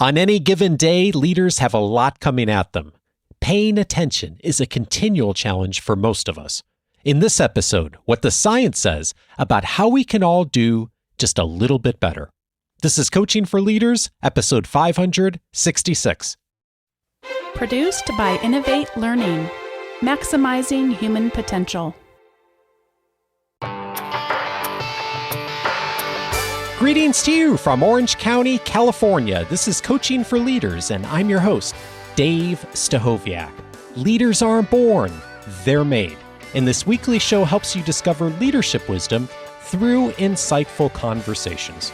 On any given day, leaders have a lot coming at them. Paying attention is a continual challenge for most of us. In this episode, what the science says about how we can all do just a little bit better. This is Coaching for Leaders, episode 566. Produced by Innovate Learning, maximizing human potential. Greetings to you from Orange County, California. This is Coaching for Leaders, and I'm your host, Dave Stachowiak. Leaders aren't born, they're made. And this weekly show helps you discover leadership wisdom through insightful conversations.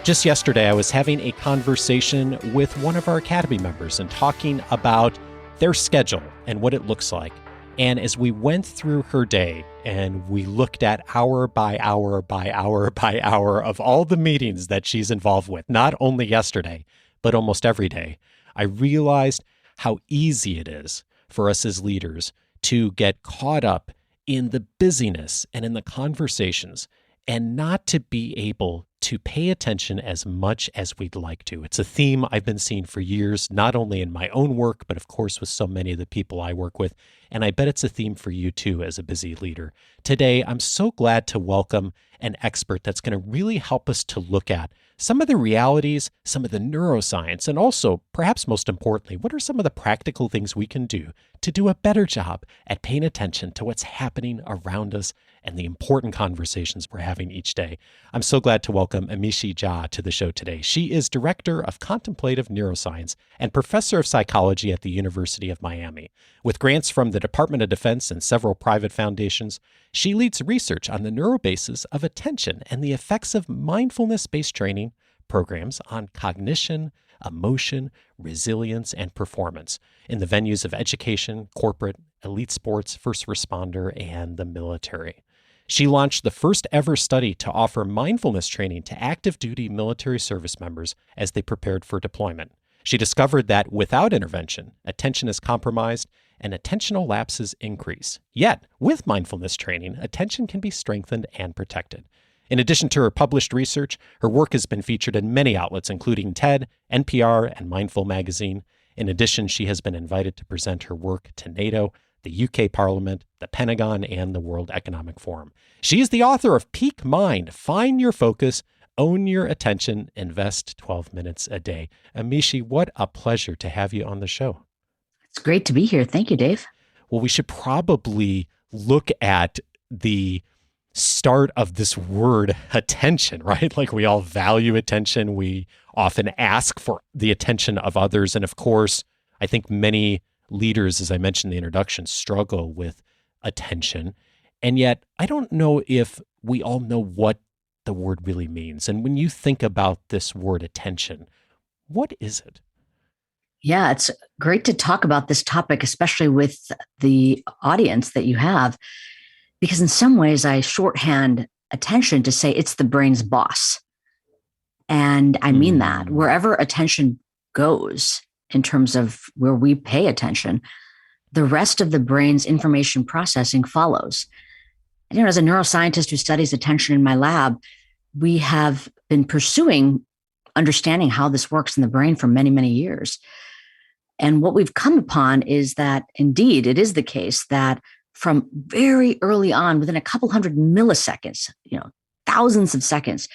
Just yesterday, I was having a conversation with one of our Academy members and talking about their schedule and what it looks like. And as we went through her day and we looked at hour by hour by hour by hour of all the meetings that she's involved with, not only yesterday, but almost every day, I realized how easy it is for us as leaders to get caught up in the busyness and in the conversations and not to be able to pay attention as much as we'd like to. It's a theme I've been seeing for years, not only in my own work, but of course with so many of the people I work with. And I bet it's a theme for you too as a busy leader. Today, I'm so glad to welcome an expert that's going to really help us to look at some of the realities, some of the neuroscience, and also, perhaps most importantly, what are some of the practical things we can do to do a better job at paying attention to what's happening around us and the important conversations we're having each day. I'm so glad to welcome Amishi Jha to the show today. She is Director of Contemplative Neuroscience and Professor of Psychology at the University of Miami. With grants from the Department of Defense and several private foundations, she leads research on the neurobasis of attention and the effects of mindfulness-based training programs on cognition, emotion, resilience, and performance in the venues of education, corporate, elite sports, first responder, and the military. She launched the first ever study to offer mindfulness training to active duty military service members as they prepared for deployment. She discovered that without intervention, attention is compromised and attentional lapses increase. Yet, with mindfulness training, attention can be strengthened and protected. In addition to her published research, her work has been featured in many outlets, including TED, NPR, and Mindful Magazine. In addition, she has been invited to present her work to NATO, the UK Parliament, the Pentagon, and the World Economic Forum. She is the author of Peak Mind, Find Your Focus, Own Your Attention, Invest 12 Minutes a Day. Amishi, what a pleasure to have you on the show. It's great to be here. Thank you, Dave. Well, we should probably look at the start of this word attention, right? Like we all value attention. We often ask for the attention of others. And of course, I think many leaders, as I mentioned in the introduction, struggle with attention. And yet, I don't know if we all know what the word really means. And when you think about this word attention, what is it? Yeah, it's great to talk about this topic, especially with the audience that you have, because in some ways I shorthand attention to say it's the brain's boss. And I mean that wherever attention goes, in terms of where we pay attention, the rest of the brain's information processing follows. And, as a neuroscientist who studies attention in my lab, we have been pursuing understanding how this works in the brain for many, many years. And what we've come upon is that indeed it is the case that from very early on, within a couple hundred milliseconds, thousands of seconds,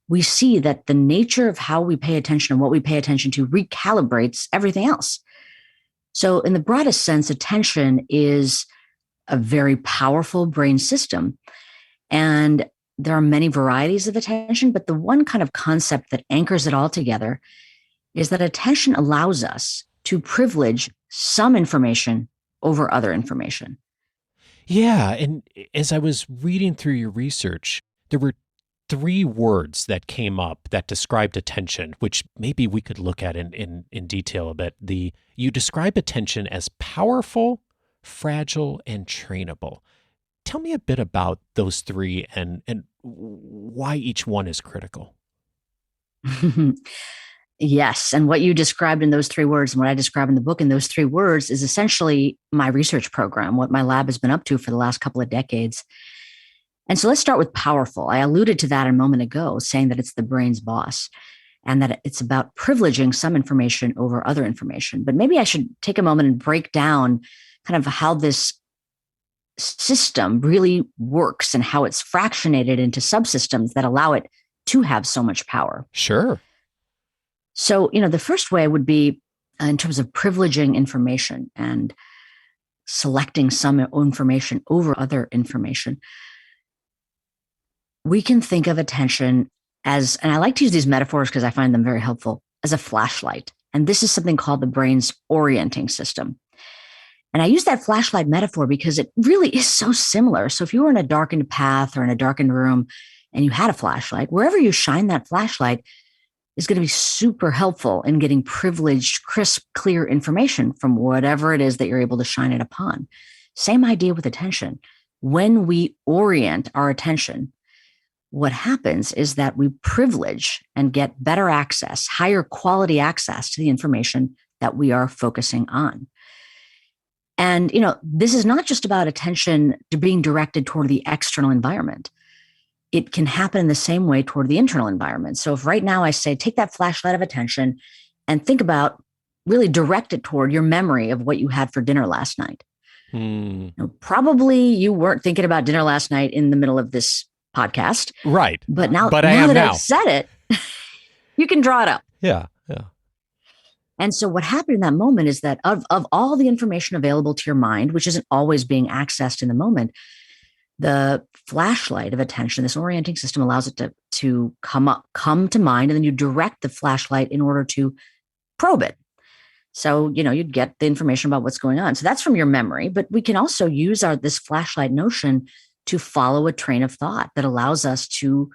we see that the nature of how we pay attention and what we pay attention to recalibrates everything else. So in the broadest sense, attention is a very powerful brain system. And there are many varieties of attention, but the one kind of concept that anchors it all together is that attention allows us to privilege some information over other information. Yeah. And as I was reading through your research, there were three words that came up that described attention, which maybe we could look at in detail a bit. You describe attention as powerful, fragile, and trainable. Tell me a bit about those three and why each one is critical. Yes. And what you described in those three words and what I describe in the book in those three words is essentially my research program, what my lab has been up to for the last couple of decades. And so let's start with powerful. I alluded to that a moment ago, saying that it's the brain's boss. and that it's about privileging some information over other information. But maybe I should take a moment and break down kind of how this system really works and how it's fractionated into subsystems that allow it to have so much power. Sure. So, the first way would be in terms of privileging information and selecting some information over other information. We can think of attention as, and I like to use these metaphors because I find them very helpful, as a flashlight. And this is something called the brain's orienting system. And I use that flashlight metaphor because it really is so similar. So if you were in a darkened path or in a darkened room and you had a flashlight, wherever you shine that flashlight is going to be super helpful in getting privileged, crisp, clear information from whatever it is that you're able to shine it upon. Same idea with attention. When we orient our attention, what happens is that we privilege and get better access, higher quality access to the information that we are focusing on. And, this is not just about attention to being directed toward the external environment. It can happen in the same way toward the internal environment. So if right now I say, take that flashlight of attention and think about, really direct it toward your memory of what you had for dinner last night. Probably you weren't thinking about dinner last night in the middle of this podcast. Right. But now I am that now. I've said it, you can draw it up. Yeah. And so what happened in that moment is that of all the information available to your mind, which isn't always being accessed in the moment, the flashlight of attention, this orienting system, allows it to come to mind, and then you direct the flashlight in order to probe it. So, you'd get the information about what's going on. So that's from your memory, but we can also use this flashlight notion to follow a train of thought that allows us to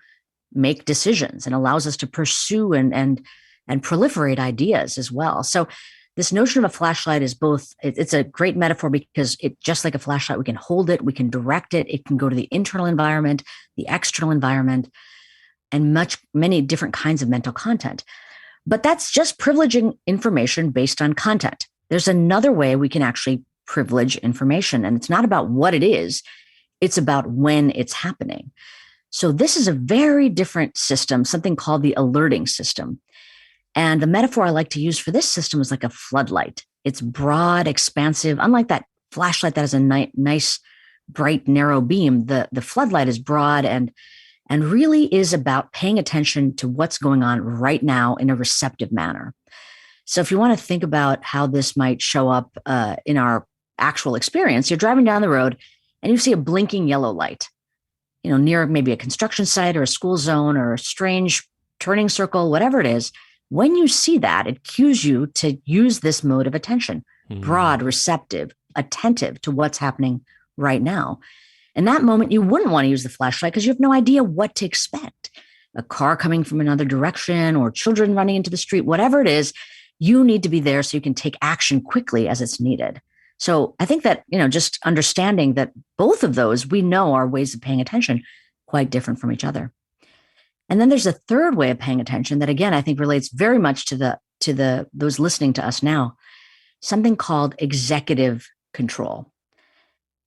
make decisions and allows us to pursue and proliferate ideas as well. So this notion of a flashlight is both, it's a great metaphor because it, just like a flashlight, we can hold it, we can direct it, it can go to the internal environment, the external environment, and many different kinds of mental content. But that's just privileging information based on content. There's another way we can actually privilege information, and it's not about what it is, it's about when it's happening. So this is a very different system, something called the alerting system. And the metaphor I like to use for this system is like a floodlight. It's broad, expansive. Unlike that flashlight that has a nice, bright, narrow beam, the floodlight is broad and really is about paying attention to what's going on right now in a receptive manner. So if you want to think about how this might show up in our actual experience, you're driving down the road and you see a blinking yellow light, near maybe a construction site or a school zone or a strange turning circle, whatever it is. When you see that, it cues you to use this mode of attention, broad, receptive, attentive to what's happening right now. In that moment, you wouldn't want to use the flashlight because you have no idea what to expect. A car coming from another direction or children running into the street, whatever it is, you need to be there so you can take action quickly as it's needed. So I think that, just understanding that both of those we know are ways of paying attention quite different from each other. And then there's a third way of paying attention that, again, I think relates very much to those listening to us now, something called executive control.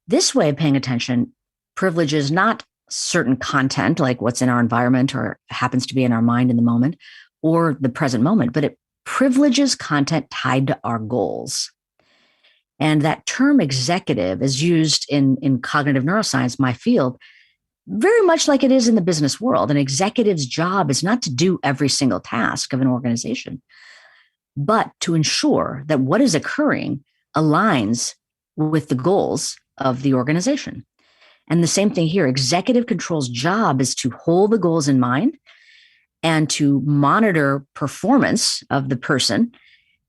This way of paying attention privileges not certain content like what's in our environment or happens to be in our mind in the moment or the present moment, but it privileges content tied to our goals. And that term executive is used in cognitive neuroscience, my field, very much like it is in the business world. An executive's job is not to do every single task of an organization, but to ensure that what is occurring aligns with the goals of the organization. And the same thing here, executive control's job is to hold the goals in mind and to monitor performance of the person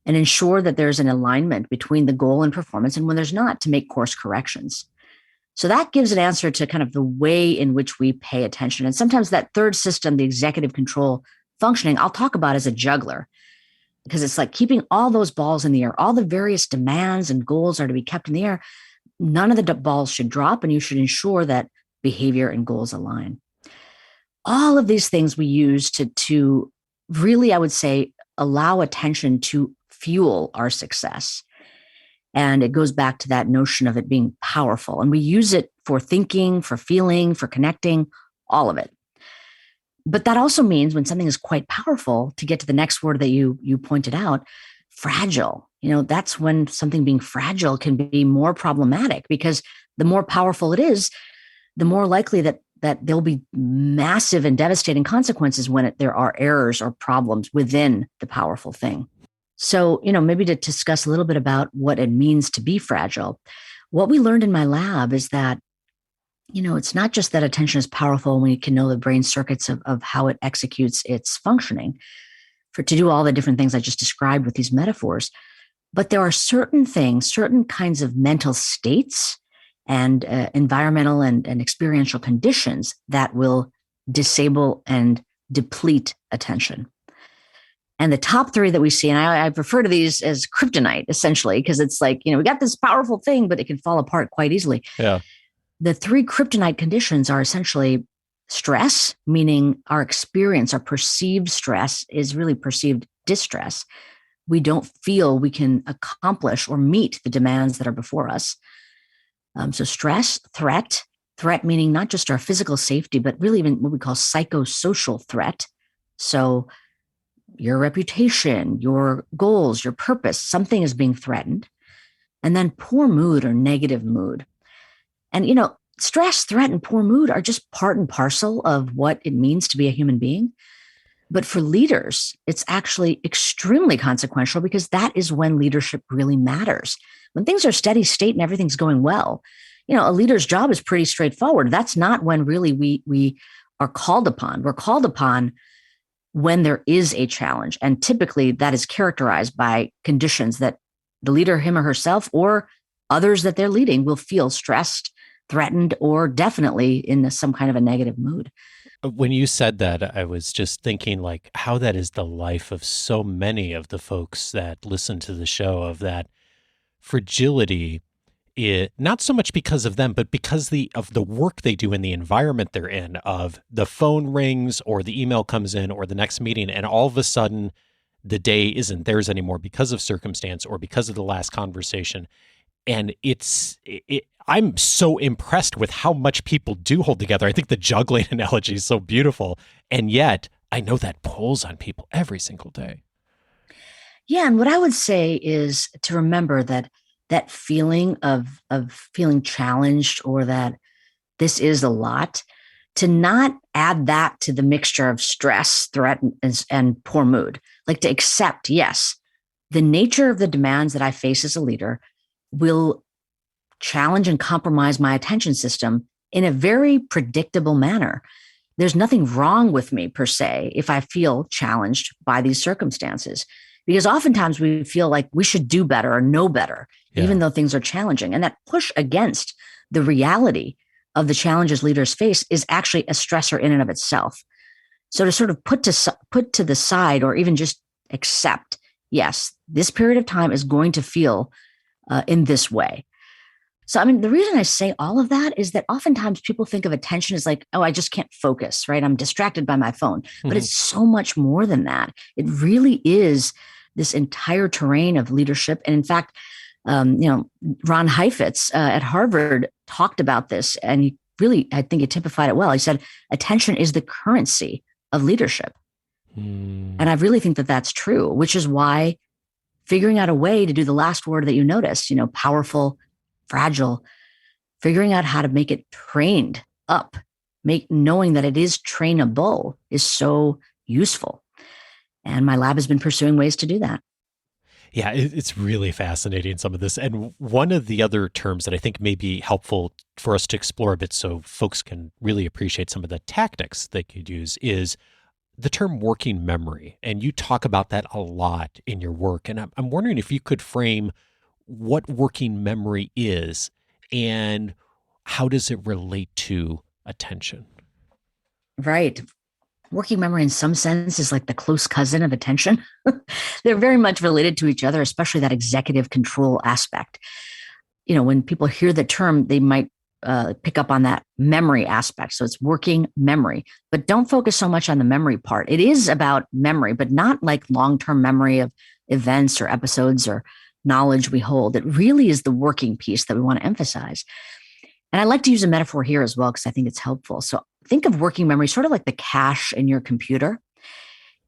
and ensure that there's an alignment between the goal and performance. And when there's not, to make course corrections. So that gives an answer to kind of the way in which we pay attention. And sometimes that third system, the executive control functioning, I'll talk about as a juggler, because it's like keeping all those balls in the air. All the various demands and goals are to be kept in the air. None of the balls should drop, and you should ensure that behavior and goals align. All of these things we use to really, I would say, allow attention to fuel our success. And it goes back to that notion of it being powerful. And we use it for thinking, for feeling, for connecting, all of it. But that also means when something is quite powerful, to get to the next word that you pointed out, fragile. That's when something being fragile can be more problematic, because the more powerful it is, the more likely that there'll be massive and devastating consequences when there are errors or problems within the powerful thing. So, maybe to discuss a little bit about what it means to be fragile. What we learned in my lab is that, it's not just that attention is powerful when you can know the brain circuits of how it executes its functioning to do all the different things I just described with these metaphors, but there are certain things, certain kinds of mental states and environmental and experiential conditions that will disable and deplete attention. And the top three that we see, and I refer to these as kryptonite, essentially, because it's like, we got this powerful thing, but it can fall apart quite easily. Yeah. The three kryptonite conditions are essentially stress, meaning our experience, our perceived stress is really perceived distress. We don't feel we can accomplish or meet the demands that are before us. So stress, threat meaning not just our physical safety, but really even what we call psychosocial threat. So your reputation, your goals, your purpose, something is being threatened. And then poor mood or negative mood. And, stress, threat, and poor mood are just part and parcel of what it means to be a human being. But for leaders, it's actually extremely consequential, because that is when leadership really matters. When things are steady state and everything's going well, a leader's job is pretty straightforward. That's not when really we are called upon. We're called upon when there is a challenge. And typically that is characterized by conditions that the leader, him or herself, or others that they're leading, will feel stressed, threatened, or definitely in some kind of a negative mood. When you said that, I was just thinking like how that is the life of so many of the folks that listen to the show, of that fragility, not so much because of them, but because of the work they do in the environment they're in, of the phone rings or the email comes in or the next meeting, and all of a sudden the day isn't theirs anymore because of circumstance or because of the last conversation. And I'm so impressed with how much people do hold together. I think the juggling analogy is so beautiful. And yet I know that pulls on people every single day. Yeah. And what I would say is to remember that feeling of feeling challenged, or that this is a lot, to not add that to the mixture of stress, threat, and poor mood. Like, to accept, yes, the nature of the demands that I face as a leader will challenge and compromise my attention system in a very predictable manner. There's nothing wrong with me per se if I feel challenged by these circumstances, because oftentimes we feel like we should do better or know better, even though things are challenging. And that push against the reality of the challenges leaders face is actually a stressor in and of itself. So to sort of put to the side, or even just accept, yes, this period of time is going to feel in this way. So, the reason I say all of that is that oftentimes people think of attention as like, oh, I just can't focus, right? I'm distracted by my phone. But it's so much more than that. It really is this entire terrain of leadership. And in fact, Ron Heifetz at Harvard talked about this, and he really, I think he typified it well. He said, attention is the currency of leadership. And I really think that that's true, which is why figuring out a way to do the last word that you noticed, powerful, fragile, figuring out how to make it trained up, knowing that it is trainable, is so useful. And my lab has been pursuing ways to do that. Yeah, it's really fascinating, some of this. And one of the other terms that I think may be helpful for us to explore a bit so folks can really appreciate some of the tactics they could use is the term working memory. And you talk about that a lot in your work. And I'm wondering if you could frame what working memory is and how does it relate to attention? Right. Working memory in some sense is like the close cousin of attention. They're very much related to each other, especially that executive control aspect. When people hear the term, they might pick up on that memory aspect. So it's working memory, but don't focus so much on the memory part. It is about memory, but not like long-term memory of events or episodes or knowledge we hold. It really is the working piece that we want to emphasize. And I like to use a metaphor here as well, because I think it's helpful. So think of working memory sort of like the cache in your computer.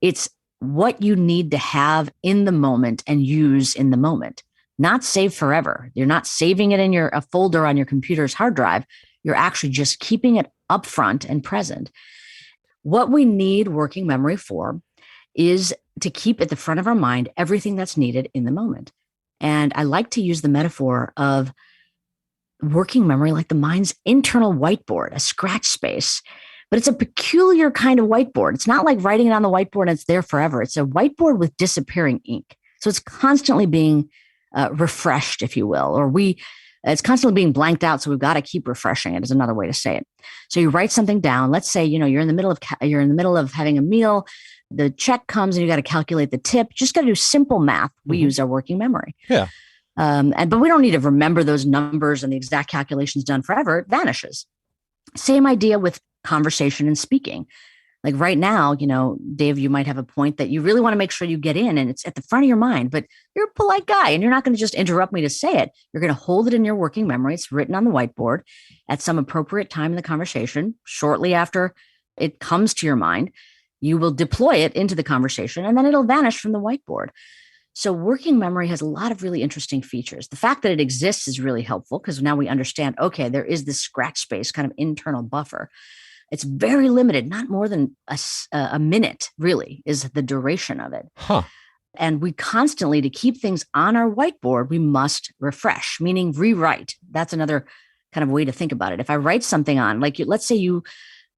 It's what you need to have in the moment and use in the moment, not save forever. You're not saving it in a folder on your computer's hard drive. You're actually just keeping it up front and present. What we need working memory for is to keep at the front of our mind everything that's needed in the moment. And I like to use the metaphor of working memory like the mind's internal whiteboard, a scratch space. But it's a peculiar kind of whiteboard. It's not like writing it on the whiteboard and it's there forever. It's a whiteboard with disappearing ink. So it's constantly being refreshed, if you will, or it's constantly being blanked out. So we've got to keep refreshing it is another way to say it. So you write something down. Let's say, you're in the middle of having a meal. The check comes and you got to calculate the tip. Just got to do simple math. We use our working memory. Yeah. But we don't need to remember those numbers and the exact calculations done forever. It vanishes. Same idea with conversation and speaking. Like right now, Dave, you might have a point that you really want to make sure you get in and it's at the front of your mind, but you're a polite guy and you're not going to just interrupt me to say it. You're going to hold it in your working memory. It's written on the whiteboard at some appropriate time in the conversation. Shortly after it comes to your mind, you will deploy it into the conversation and then it'll vanish from the whiteboard. So working memory has a lot of really interesting features. The fact that it exists is really helpful because now we understand, okay, there is this scratch space kind of internal buffer. It's very limited, not more than a minute really is the duration of it. Huh. And we constantly, to keep things on our whiteboard, we must refresh, meaning rewrite. That's another kind of way to think about it. If I write something on, like let's say you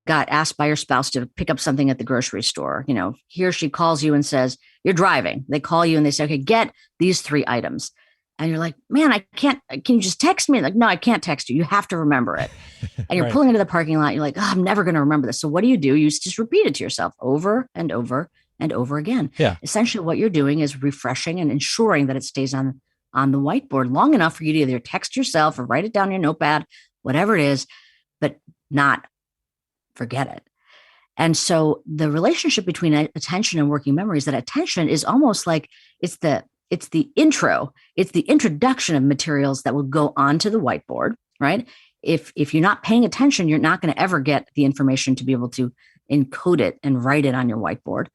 got asked by your spouse to pick up something at the grocery store, he or she calls you and says, you're driving. They call you and they say, okay, get these 3 items. And you're like, man, I can't, can you just text me? Like, no, I can't text you. You have to remember it. And you're Right. pulling into the parking lot. You're like, oh, I'm never going to remember this. So what do? You just repeat it to yourself over and over and over again. Yeah. Essentially what you're doing is refreshing and ensuring that it stays on the whiteboard long enough for you to either text yourself or write it down in your notepad, whatever it is, but not forget it. And so the relationship between attention and working memory is that attention is almost like it's the intro, it's the introduction of materials that will go onto the whiteboard, right? If you're not paying attention, you're not going to ever get the information to be able to encode it and write it on your whiteboard.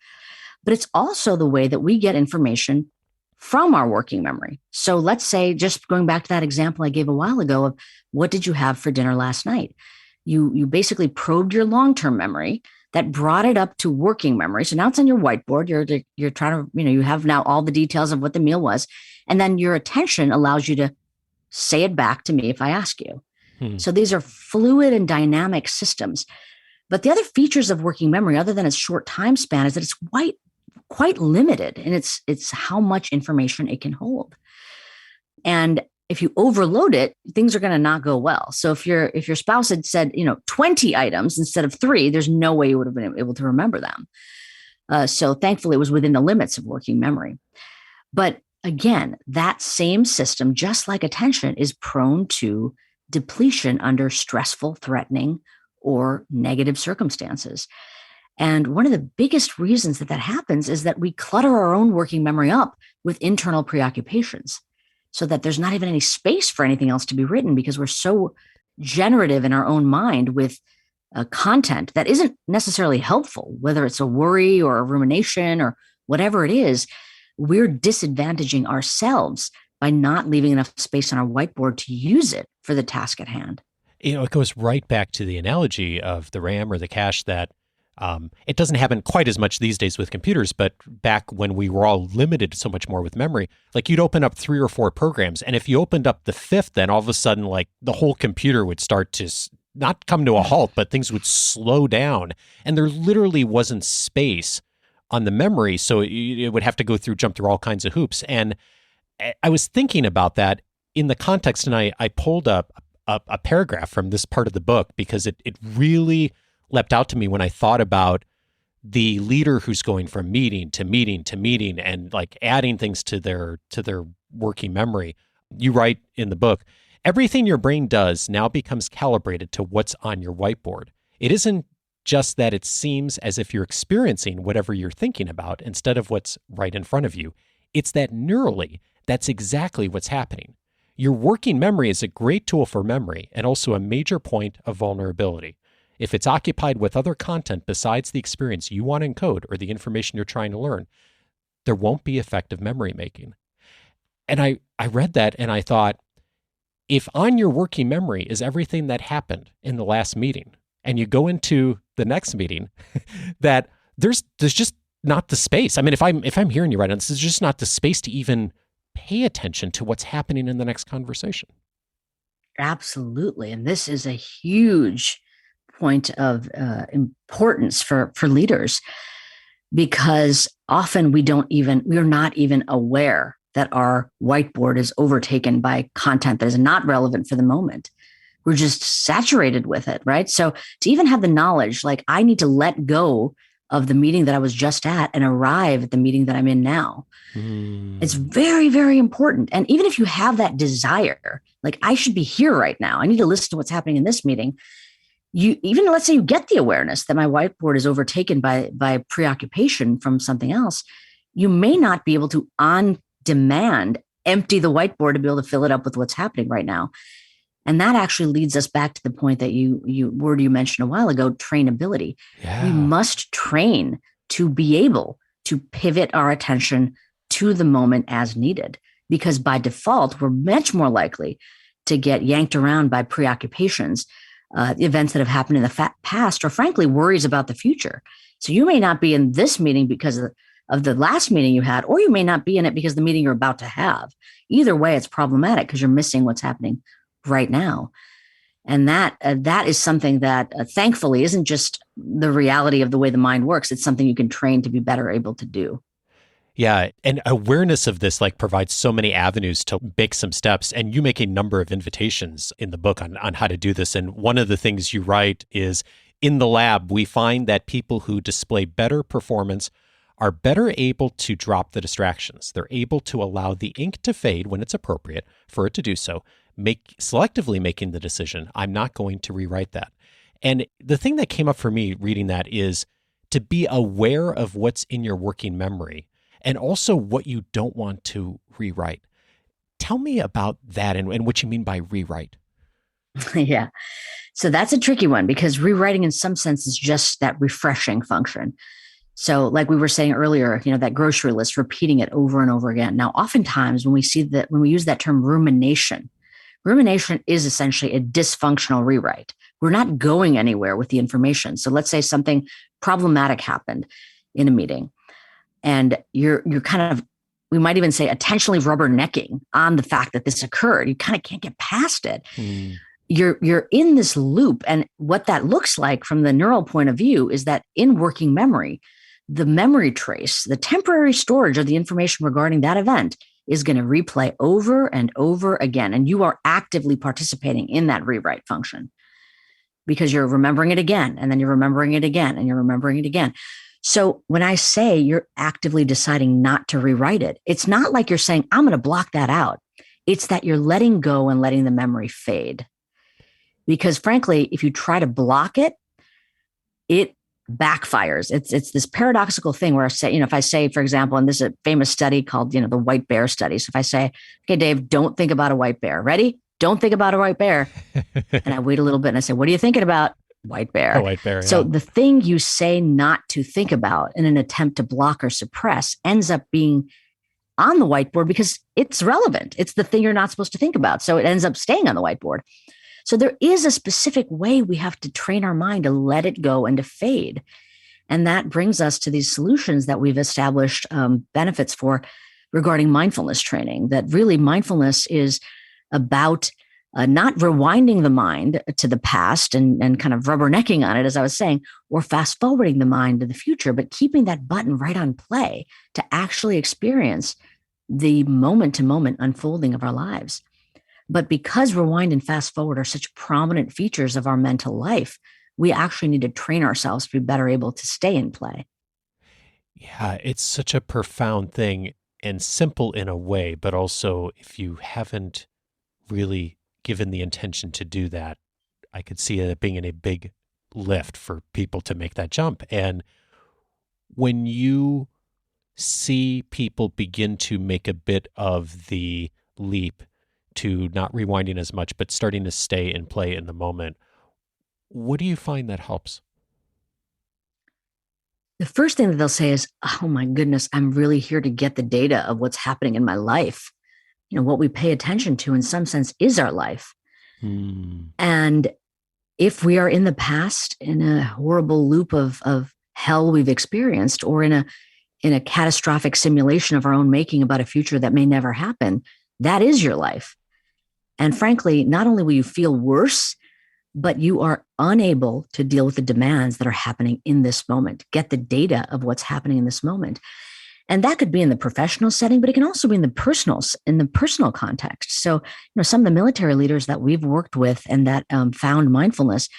But it's also the way that we get information from our working memory. So let's say, just going back to that example I gave a while ago of what did you have for dinner last night? You basically probed your long-term memory that brought it up to working memory. So now it's on your whiteboard. You're trying to, you have now all the details of what the meal was. And then your attention allows you to say it back to me if I ask you. So these are fluid and dynamic systems. But the other features of working memory, other than its short time span, is that it's quite limited in its how much information it can hold. And if you overload it, things are going to not go well. So if your spouse had said, 20 items instead of 3, there's no way you would have been able to remember them. So thankfully, it was within the limits of working memory. But again, that same system, just like attention, is prone to depletion under stressful, threatening, or negative circumstances. And one of the biggest reasons that happens is that we clutter our own working memory up with internal preoccupations, so that there's not even any space for anything else to be written because we're so generative in our own mind with content that isn't necessarily helpful, whether it's a worry or a rumination or whatever it is. We're disadvantaging ourselves by not leaving enough space on our whiteboard to use it for the task at hand. It goes right back to the analogy of the RAM or the cache that it doesn't happen quite as much these days with computers, but back when we were all limited so much more with memory, like you'd open up 3 or 4 programs. And if you opened up the 5th, then all of a sudden, like the whole computer would start to not come to a halt, but things would slow down. And there literally wasn't space on the memory. So it would have to jump through all kinds of hoops. And I was thinking about that in the context, and I pulled up a paragraph from this part of the book because it really leapt out to me when I thought about the leader who's going from meeting to meeting to meeting and like adding things to their working memory. You write in the book, everything your brain does now becomes calibrated to what's on your whiteboard. It isn't just that it seems as if you're experiencing whatever you're thinking about instead of what's right in front of you. It's that neurally, that's exactly what's happening. Your working memory is a great tool for memory and also a major point of vulnerability. if it's occupied with other content besides the experience you want to encode or the information you're trying to learn, there won't be effective memory making. And I read that and I thought, if on your working memory is everything that happened in the last meeting, and you go into the next meeting, that there's just not the space. I mean, if I'm hearing you right, this is just not the space to even pay attention to what's happening in the next conversation. Absolutely. And this is a huge point of importance for leaders, because often we're not even aware that our whiteboard is overtaken by content that is not relevant for the moment. We're just saturated with it, right? So to even have the knowledge, like, I need to let go of the meeting that I was just at and arrive at the meeting that I'm in now. It's very, very important. And even if you have that desire, like, I should be here right now, I need to listen to what's happening in this meeting. Let's say you get the awareness that my whiteboard is overtaken by preoccupation from something else, you may not be able to on demand empty the whiteboard to be able to fill it up with what's happening right now. And that actually leads us back to the point that you mentioned a while ago, trainability. Yeah. We must train to be able to pivot our attention to the moment as needed, because by default, we're much more likely to get yanked around by preoccupations, events that have happened in the past, or frankly, worries about the future. So you may not be in this meeting because of the last meeting you had, or you may not be in it because the meeting you're about to have. Either way, it's problematic because you're missing what's happening right now. And that is something that thankfully isn't just the reality of the way the mind works. It's something you can train to be better able to do. Yeah. And awareness of this provides so many avenues to make some steps. And you make a number of invitations in the book on how to do this. And one of the things you write is, in the lab, we find that people who display better performance are better able to drop the distractions. They're able to allow the ink to fade when it's appropriate for it to do so, selectively making the decision, I'm not going to rewrite that. And the thing that came up for me reading that is to be aware of what's in your working memory and also what you don't want to rewrite. Tell me about that and what you mean by rewrite. Yeah. So that's a tricky one, because rewriting in some sense is just that refreshing function. So like we were saying earlier, that grocery list, repeating it over and over again. Now, oftentimes when we use that term rumination is essentially a dysfunctional rewrite. We're not going anywhere with the information. So let's say something problematic happened in a meeting, and you're kind of, we might even say, intentionally rubbernecking on the fact that this occurred. You kind of can't get past it. You're in this loop. And what that looks like from the neural point of view is that in working memory, the memory trace, the temporary storage of the information regarding that event, is going to replay over and over again. And you are actively participating in that rewrite function, because you're remembering it again, and then you're remembering it again, and you're remembering it again. So when I say you're actively deciding not to rewrite it, it's not like you're saying, I'm going to block that out. It's that you're letting go and letting the memory fade. Because frankly, if you try to block it, it backfires. It's this paradoxical thing where if I say, for example, and this is a famous study called, the white bear study. So if I say, okay, Dave, don't think about a white bear. Ready? Don't think about a white bear. And I wait a little bit and I say, what are you thinking about? White bear. A white bear. So yeah. The thing you say not to think about in an attempt to block or suppress ends up being on the whiteboard because it's relevant. It's the thing you're not supposed to think about. So it ends up staying on the whiteboard. So there is a specific way we have to train our mind to let it go and to fade. And that brings us to these solutions that we've established benefits for regarding mindfulness training, that really mindfulness is about not rewinding the mind to the past and kind of rubbernecking on it, as I was saying, or fast forwarding the mind to the future, but keeping that button right on play to actually experience the moment to moment unfolding of our lives. But because rewind and fast forward are such prominent features of our mental life, we actually need to train ourselves to be better able to stay in play. Yeah, it's such a profound thing and simple in a way, but also if you haven't really given the intention to do that, I could see it being a big lift for people to make that jump. And when you see people begin to make a bit of the leap to not rewinding as much, but starting to stay and play in the moment, what do you find that helps? The first thing that they'll say is, oh my goodness, I'm really here to get the data of what's happening in my life. What we pay attention to in some sense is our life. Hmm. And if we are in the past in a horrible loop of hell we've experienced, or in a catastrophic simulation of our own making about a future that may never happen, that is your life. And frankly, not only will you feel worse, but you are unable to deal with the demands that are happening in this moment, get the data of what's happening in this moment. And that could be in the professional setting, but it can also be in the personal context. So, some of the military leaders that we've worked with and that found mindfulness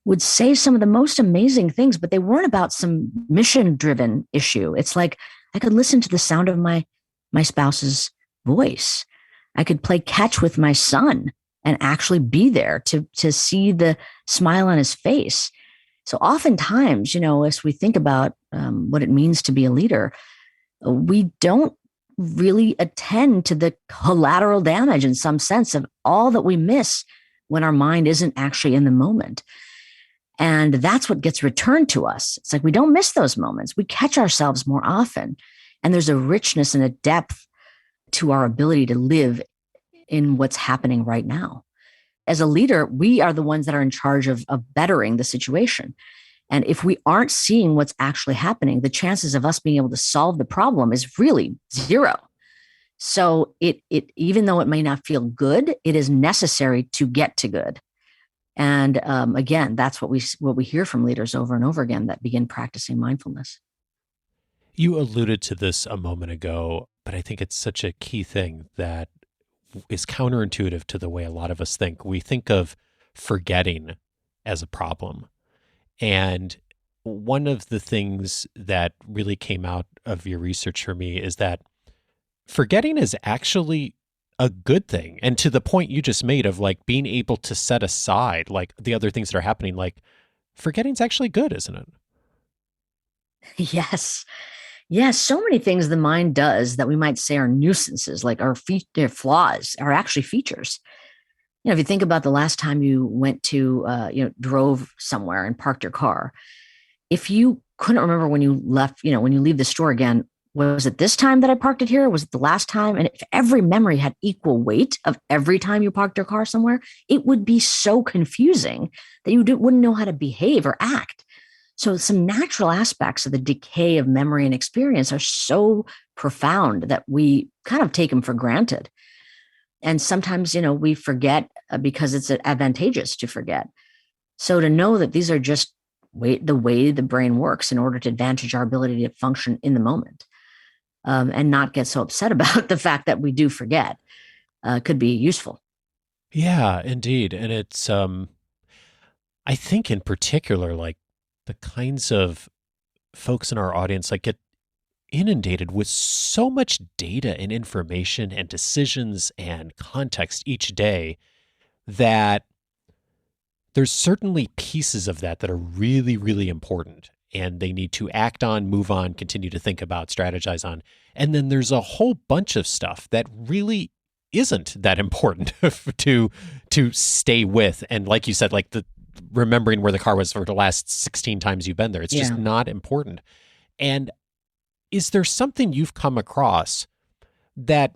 would say some of the most amazing things, but they weren't about some mission-driven issue. It's like I could listen to the sound of my spouse's voice. I could play catch with my son and actually be there to see the smile on his face. So oftentimes, as we think about what it means to be a leader, we don't really attend to the collateral damage in some sense of all that we miss when our mind isn't actually in the moment. And that's what gets returned to us. It's like we don't miss those moments. We catch ourselves more often. And there's a richness and a depth to our ability to live in what's happening right now. As a leader, we are the ones that are in charge of bettering the situation. And if we aren't seeing what's actually happening, the chances of us being able to solve the problem is really zero. So it even though it may not feel good, it is necessary to get to good. And again, that's what we hear from leaders over and over again that begin practicing mindfulness. You alluded to this a moment ago, but I think it's such a key thing that is counterintuitive to the way a lot of us think. We think of forgetting as a problem. And one of the things that really came out of your research for me is that forgetting is actually a good thing. And to the point you just made of like being able to set aside like the other things that are happening, like forgetting's actually good, isn't it? Yes. Yes. So many things the mind does that we might say are nuisances, like their flaws, are actually features. If you think about the last time you went to, drove somewhere and parked your car, if you couldn't remember when you left, when you leave the store again, was it this time that I parked it here? Was it the last time? And if every memory had equal weight of every time you parked your car somewhere, it would be so confusing that you wouldn't know how to behave or act. So some natural aspects of the decay of memory and experience are so profound that we kind of take them for granted. And sometimes, we forget because it's advantageous to forget. So to know that these are just the way the brain works in order to advantage our ability to function in the moment, and not get so upset about the fact that we do forget, could be useful. Yeah, indeed. And it's, I think in particular, like the kinds of folks in our audience like get inundated with so much data and information and decisions and context each day that there's certainly pieces of that are really, really important and they need to act on, move on, continue to think about, strategize on. And then there's a whole bunch of stuff that really isn't that important to stay with. And like you said, like the remembering where the car was for the last 16 times you've been there, it's just not important. And is there something you've come across that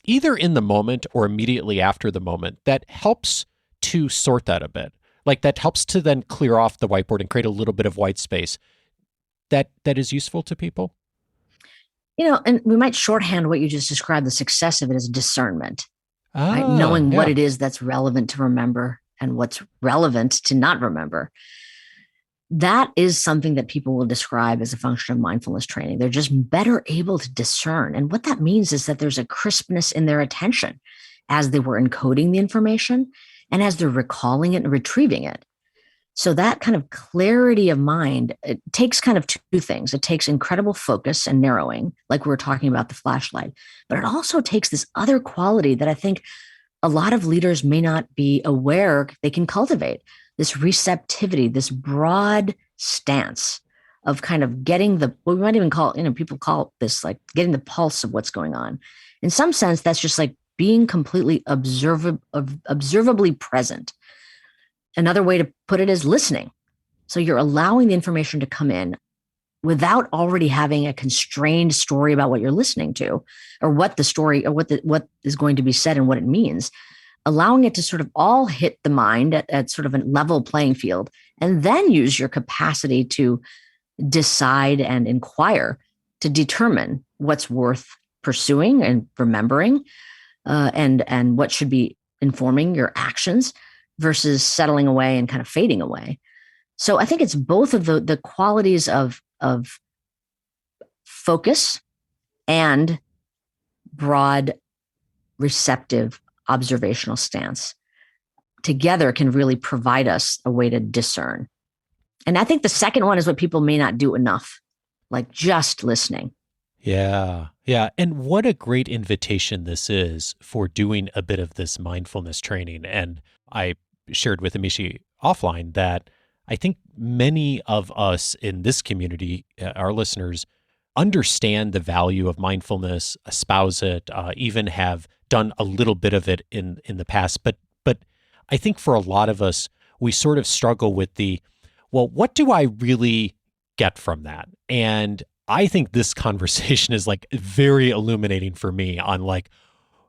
either in the moment or immediately after the moment that helps to sort that a bit? Like that helps to then clear off the whiteboard and create a little bit of white space that is useful to people? And we might shorthand what you just described, the success of it as discernment, right? Ah, Knowing what yeah. it is that's relevant to remember and what's relevant to not remember. That is something that people will describe as a function of mindfulness training. They're just better able to discern. And what that means is that there's a crispness in their attention as they were encoding the information and as they're recalling it and retrieving it. So that kind of clarity of mind, it takes kind of two things. It takes incredible focus and narrowing, like we were talking about the flashlight, but it also takes this other quality that I think a lot of leaders may not be aware they can cultivate, this receptivity, this broad stance of kind of getting what we might even call, people call this like getting the pulse of what's going on. In some sense, that's just like being completely observably present. another way to put it is listening. So you're allowing the information to come in without already having a constrained story about what you're listening to, or what the story, or what is going to be said and what it means, allowing it to sort of all hit the mind at sort of a level playing field, and then use your capacity to decide and inquire to determine what's worth pursuing and remembering, and what should be informing your actions versus settling away and kind of fading away. So I think it's both of the qualities of focus and broad, receptive, observational stance together can really provide us a way to discern. And I think the second one is what people may not do enough, like just listening. Yeah. Yeah. And what a great invitation this is for doing a bit of this mindfulness training. And I shared with Amishi offline that I think many of us in this community, our listeners, understand the value of mindfulness, espouse it, even have done a little bit of it in the past. But I think for a lot of us, we sort of struggle with well, what do I really get from that? And I think this conversation is like very illuminating for me on like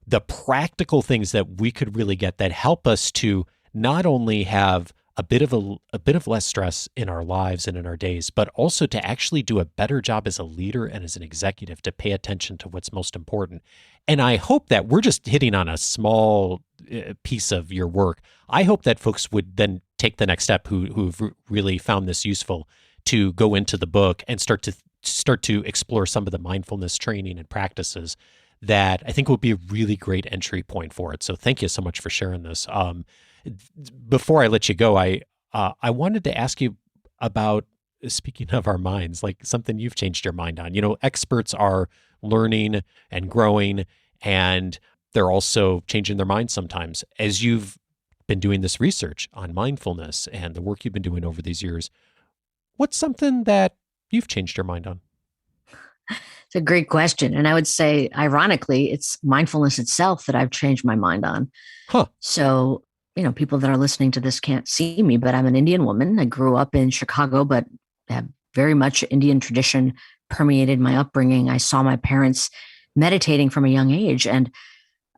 the practical things that we could really get that help us to not only have a bit of less stress in our lives and in our days, but also to actually do a better job as a leader and as an executive to pay attention to what's most important. And I hope that we're just hitting on a small piece of your work. I hope that folks would then take the next step who've really found this useful to go into the book and start to explore some of the mindfulness training and practices that I think would be a really great entry point for it. So thank you so much for sharing this. Before I let you go, I wanted to ask you about, speaking of our minds, like something you've changed your mind on. You know, experts are learning and growing, and they're also changing their minds sometimes. As you've been doing this research on mindfulness and the work you've been doing over these years, what's something that you've changed your mind on? It's a great question. And I would say, ironically, it's mindfulness itself that I've changed my mind on. Huh. So, you know, people that are listening to this can't see me, but I'm an Indian woman. I grew up in Chicago, but have very much Indian tradition permeated my upbringing. I saw my parents meditating from a young age. And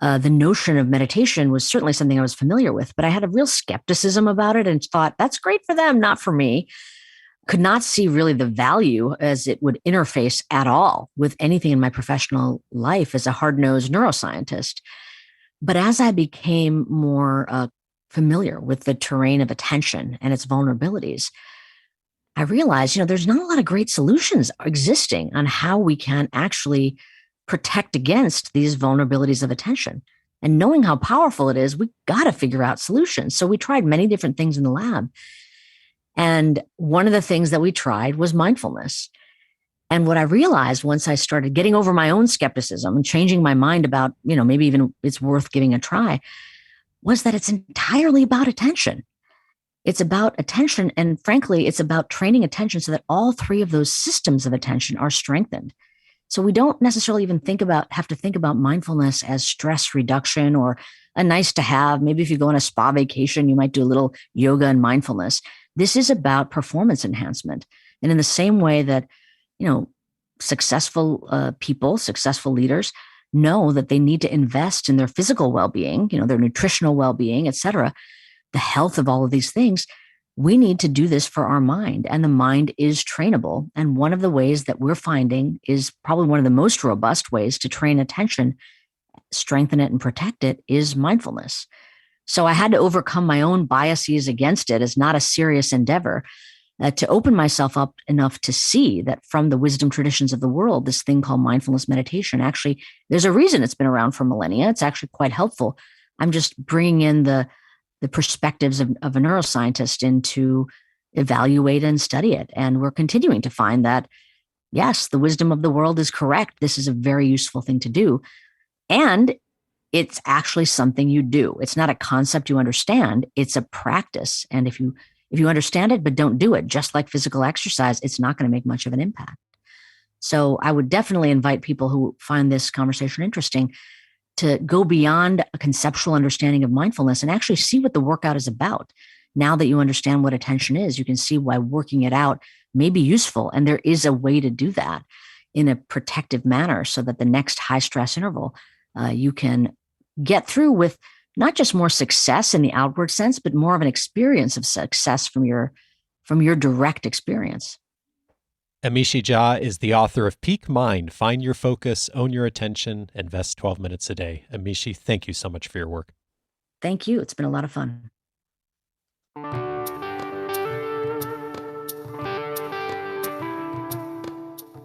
the notion of meditation was certainly something I was familiar with, but I had a real skepticism about it and thought, that's great for them, not for me. Could not see really the value as it would interface at all with anything in my professional life as a hard-nosed neuroscientist. But as I became more familiar with the terrain of attention and its vulnerabilities, I realized, there's not a lot of great solutions existing on how we can actually protect against these vulnerabilities of attention. And knowing how powerful it is, we got to figure out solutions. So we tried many different things in the lab. And one of the things that we tried was mindfulness. And what I realized once I started getting over my own skepticism and changing my mind about, maybe even it's worth giving a try, was that it's entirely about attention. It's about attention. And frankly, it's about training attention so that all three of those systems of attention are strengthened. So we don't necessarily even have to think about mindfulness as stress reduction or a nice to have. Maybe if you go on a spa vacation, you might do a little yoga and mindfulness. This is about performance enhancement. And in the same way that, successful people, successful leaders know that they need to invest in their physical well-being, their nutritional well-being, et cetera, the health of all of these things, we need to do this for our mind. And the mind is trainable. And one of the ways that we're finding is probably one of the most robust ways to train attention, strengthen it and protect it is mindfulness. So I had to overcome my own biases against it as not a serious endeavor, to open myself up enough to see that from the wisdom traditions of the world, this thing called mindfulness meditation, actually, there's a reason it's been around for millennia. It's actually quite helpful. I'm just bringing in the perspectives of a neuroscientist in to evaluate and study it. And we're continuing to find that, yes, the wisdom of the world is correct. This is a very useful thing to do. And it's actually something you do. It's not a concept you understand. It's a practice. And if you understand it, but don't do it, just like physical exercise, it's not going to make much of an impact. So I would definitely invite people who find this conversation interesting to go beyond a conceptual understanding of mindfulness and actually see what the workout is about. now that you understand what attention is, you can see why working it out may be useful. And there is a way to do that in a protective manner so that the next high stress interval, you can get through with not just more success in the outward sense, but more of an experience of success from your direct experience. Amishi Jha is the author of Peak Mind, Find Your Focus, Own Your Attention, Invest 12 Minutes a Day. Amishi, thank you so much for your work. Thank you. It's been a lot of fun.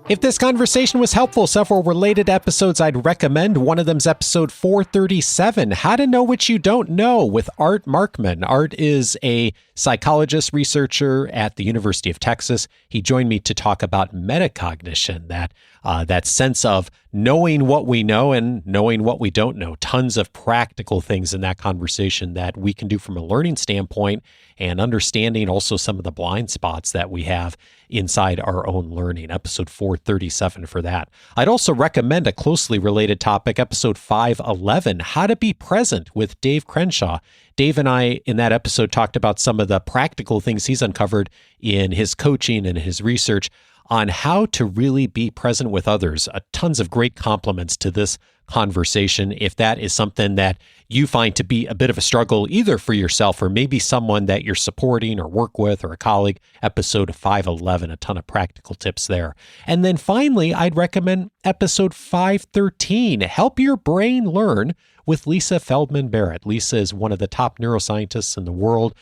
If this conversation was helpful, several related episodes I'd recommend. One of them's episode 437, How to Know What You Don't Know with Art Markman. Art is a psychologist researcher at the University of Texas. He joined me to talk about metacognition, that sense of knowing what we know and knowing what we don't know. Tons of practical things in that conversation that we can do from a learning standpoint and understanding also some of the blind spots that we have inside our own learning. Episode 437 for that. I'd also recommend a closely related topic, episode 511, How to Be Present with Dave Crenshaw. Dave and I, in that episode, talked about some of the practical things he's uncovered in his coaching and his research on how to really be present with others. Tons of great compliments to this conversation. If that is something that you find to be a bit of a struggle, either for yourself or maybe someone that you're supporting or work with or a colleague, episode 511, a ton of practical tips there. And then finally, I'd recommend episode 513, Help Your Brain Learn with Lisa Feldman Barrett. Lisa is one of the top neuroscientists in the world.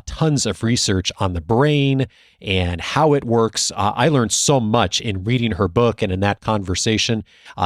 Tons of research on the brain and how it works. I learned so much in reading her book and in that conversation.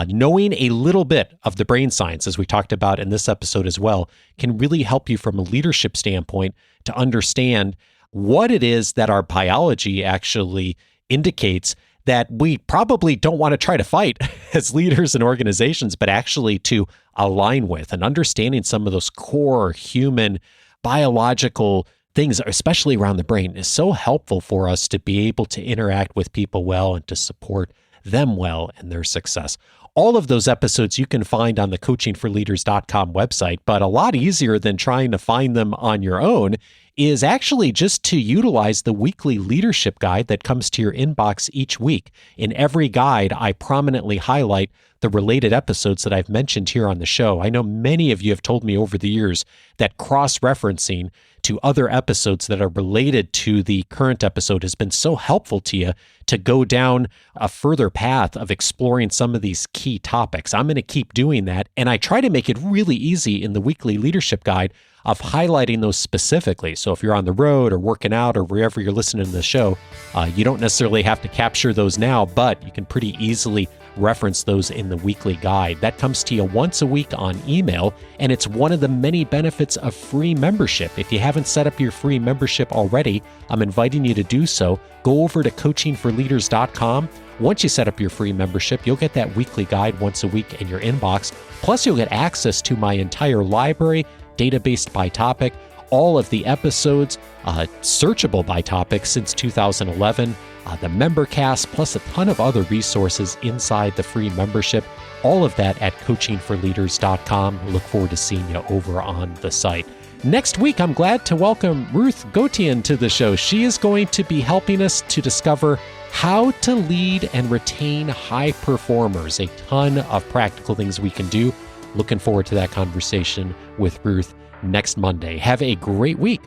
Knowing a little bit of the brain science, as we talked about in this episode as well, can really help you from a leadership standpoint to understand what it is that our biology actually indicates that we probably don't want to try to fight as leaders and organizations, but actually to align with, and understanding some of those core human biological things, especially around the brain, is so helpful for us to be able to interact with people well and to support them well in their success. All of those episodes you can find on the coachingforleaders.com website, but a lot easier than trying to find them on your own is actually just to utilize the weekly leadership guide that comes to your inbox each week. In every guide, I prominently highlight the related episodes that I've mentioned here on the show. I know many of you have told me over the years that cross-referencing to other episodes that are related to the current episode has been so helpful to you to go down a further path of exploring some of these key topics. I'm going to keep doing that, and I try to make it really easy in the weekly leadership guide of highlighting those specifically. So if you're on the road or working out or wherever you're listening to the show, you don't necessarily have to capture those now, but you can pretty easily reference those in the weekly guide. That comes to you once a week on email, and it's one of the many benefits of free membership. If you haven't set up your free membership already, I'm inviting you to do so. Go over to coachingforleaders.com. Once you set up your free membership, you'll get that weekly guide once a week in your inbox. Plus, you'll get access to my entire library, databased by topic, all of the episodes, searchable by topic since 2011, the member cast, plus a ton of other resources inside the free membership. All of that at coachingforleaders.com. Look forward to seeing you over on the site. Next week, I'm glad to welcome Ruth Gautian to the show. She is going to be helping us to discover how to lead and retain high performers. A ton of practical things we can do. Looking forward to that conversation with Ruth next Monday. Have a great week.